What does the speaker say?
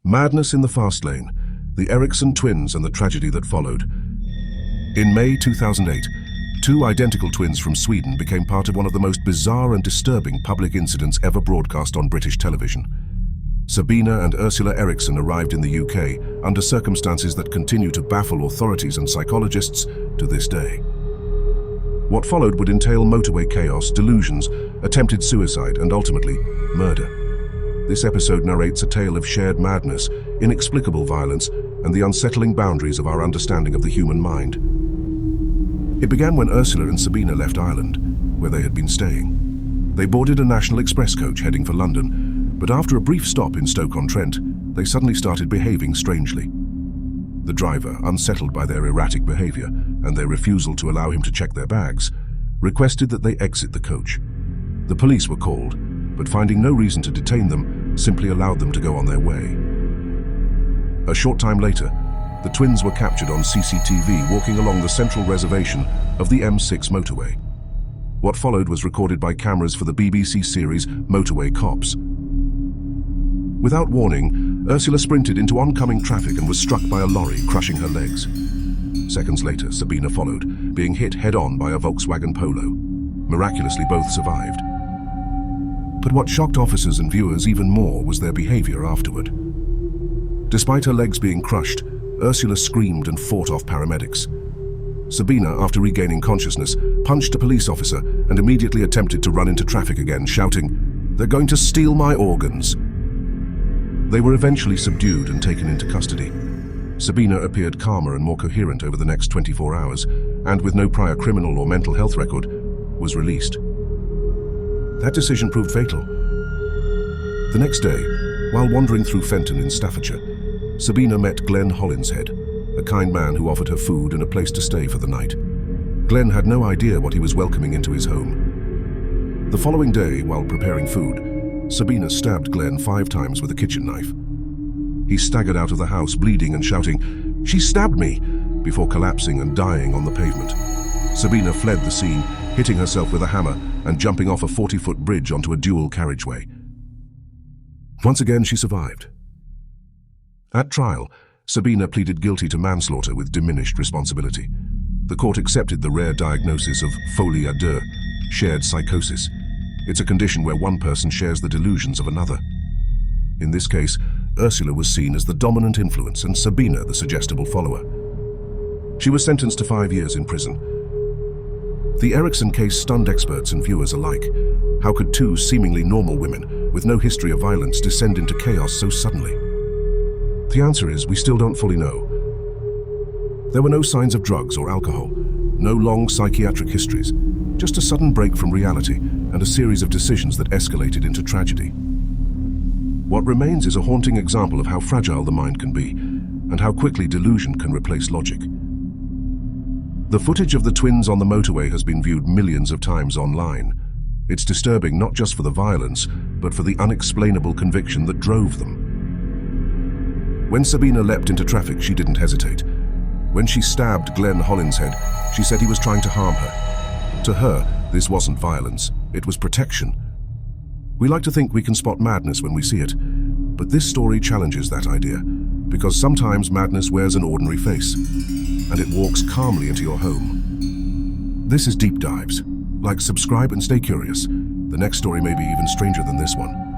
Madness in the Fast Lane, the Eriksson twins and the tragedy that followed. In May 2008, two identical twins from Sweden became part of one of the most bizarre and disturbing public incidents ever broadcast on British television. Sabina and Ursula Eriksson arrived in the UK under circumstances that continue to baffle authorities and psychologists to this day. What followed would entail motorway chaos, delusions, attempted suicide, and ultimately, murder. This episode narrates a tale of shared madness, inexplicable violence, and the unsettling boundaries of our understanding of the human mind. It began when Ursula and Sabina left Ireland, where they had been staying. They boarded a National Express coach heading for London, but after a brief stop in Stoke-on-Trent, they suddenly started behaving strangely. The driver, unsettled by their erratic behavior and their refusal to allow him to check their bags, requested that they exit the coach. The police were called, but finding no reason to detain them, simply allowed them to go on their way. A short time later, the twins were captured on CCTV walking along the central reservation of the M6 motorway. What followed was recorded by cameras for the BBC series Motorway Cops. Without warning, Ursula sprinted into oncoming traffic and was struck by a lorry, crushing her legs. Seconds later, Sabina followed, being hit head-on by a Volkswagen Polo. Miraculously, both survived. But what shocked officers and viewers even more was their behavior afterward. Despite her legs being crushed, Ursula screamed and fought off paramedics. Sabina, after regaining consciousness, punched a police officer and immediately attempted to run into traffic again, shouting, "They're going to steal my organs." They were eventually subdued and taken into custody. Sabina appeared calmer and more coherent over the next 24 hours, and with no prior criminal or mental health record, was released. That decision proved fatal. The next day, while wandering through Fenton in Staffordshire, Sabina met Glenn Hollinshead, a kind man who offered her food and a place to stay for the night. Glenn had no idea what he was welcoming into his home. The following day, while preparing food, Sabina stabbed Glenn 5 times with a kitchen knife. He staggered out of the house, bleeding and shouting, "She stabbed me!" before collapsing and dying on the pavement. Sabina fled the scene, hitting herself with a hammer and jumping off a 40-foot bridge onto a dual carriageway. Once again, she survived. At trial, Sabina pleaded guilty to manslaughter with diminished responsibility. The court accepted the rare diagnosis of folie à deux, shared psychosis. It's a condition where one person shares the delusions of another. In this case, Ursula was seen as the dominant influence and Sabina the suggestible follower. She was sentenced to 5 years in prison. The Eriksson case stunned experts and viewers alike. How could two seemingly normal women with no history of violence descend into chaos so suddenly? The answer is we still don't fully know. There were no signs of drugs or alcohol, no long psychiatric histories, just a sudden break from reality and a series of decisions that escalated into tragedy. What remains is a haunting example of how fragile the mind can be and how quickly delusion can replace logic. The footage of the twins on the motorway has been viewed millions of times online. It's disturbing not just for the violence, but for the unexplainable conviction that drove them. When Sabina leapt into traffic, she didn't hesitate. When she stabbed Glenn Hollinshead, she said he was trying to harm her. To her, this wasn't violence, it was protection. We like to think we can spot madness when we see it, but this story challenges that idea, because sometimes madness wears an ordinary face, and it walks calmly into your home. This is Deep Dives. Like, subscribe and stay curious. The next story may be even stranger than this one.